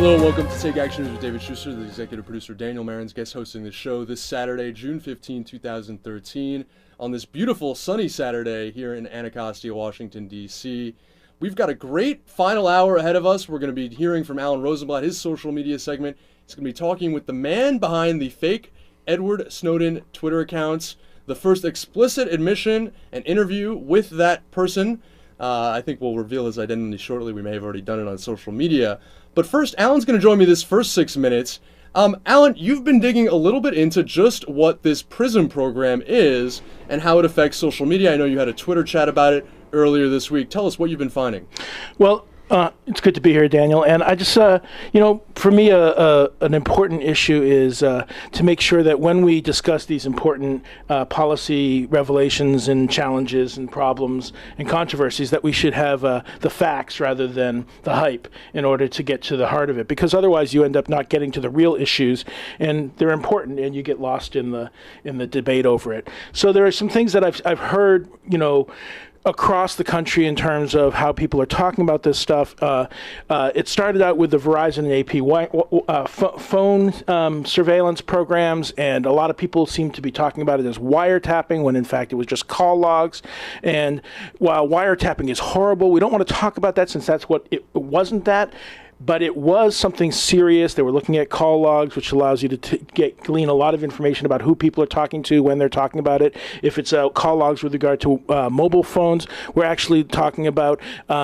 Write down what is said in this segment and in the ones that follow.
Hello and welcome to Take Action News with David Shuster, the executive producer. Daniel Marin's guest hosting the show this Saturday, June 15, 2013, on this beautiful sunny Saturday here in Anacostia, Washington, D.C. We've got a great final hour ahead of us. We're going to be hearing from Alan Rosenblatt, his social media segment. He's going to be talking with the man behind the fake Edward Snowden Twitter accounts, the first explicit admission and interview with that person. I think we'll reveal his identity shortly. We may have already done it on social media. But first, Alan's going to join me this first 6 minutes. Alan, you've been digging a little bit into just what this PRISM program is and how it affects social media. I know you had a Twitter chat about it earlier this week. Tell us what you've been finding. Well, it's good to be here, Daniel. And I just, for me, an important issue is to make sure that when we discuss these important policy revelations and challenges and problems and controversies, that we should have the facts rather than the hype in order to get to the heart of it. Because otherwise, you end up not getting to the real issues, and they're important, and you get lost in the debate over it. So there are some things that I've heard, across the country in terms of how people are talking about this stuff. It started out with the Verizon and AP phone surveillance programs, and a lot of people seem to be talking about it as wiretapping when in fact it was just call logs. And while wiretapping is horrible, we don't want to talk about that since that's what it wasn't that. But it was something serious. They were looking at call logs, which allows you to glean a lot of information about who people are talking to when they're talking about it. If it's call logs with regard to mobile phones, we're actually talking about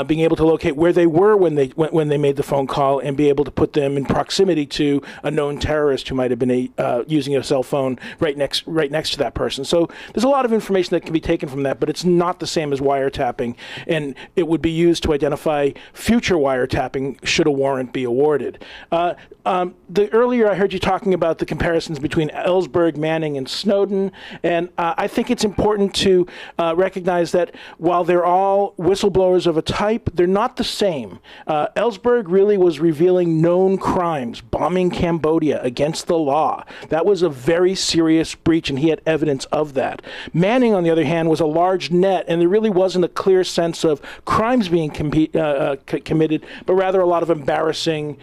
being able to locate where they were when they made the phone call and be able to put them in proximity to a known terrorist who might have been using a cell phone right next to that person. So there's a lot of information that can be taken from that, but it's not the same as wiretapping, and it would be used to identify future wiretapping should a warrant be awarded. Earlier I heard you talking about the comparisons between Ellsberg, Manning, and Snowden, and I think it's important to recognize that while they're all whistleblowers of a type, they're not the same. Ellsberg really was revealing known crimes, bombing Cambodia against the law. That was a very serious breach, and he had evidence of that. Manning, on the other hand, was a large net, and there really wasn't a clear sense of crimes being committed, but rather a lot of embarrassing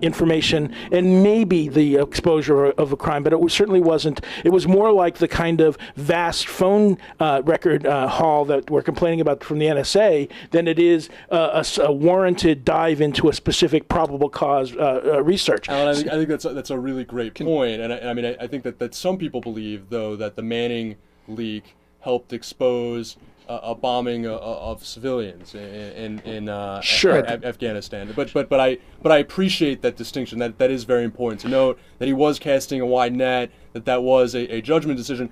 information and maybe the exposure of a crime, but it certainly wasn't. It was more like the kind of vast phone record haul that we're complaining about from the NSA than it is a warranted dive into a specific probable cause research. Alan, I think that's a really great point. And I think that some people believe, though, that the Manning leak helped expose a bombing of civilians in Afghanistan. But I appreciate that distinction. That is very important to note, that he was casting a wide net, that was a judgment decision.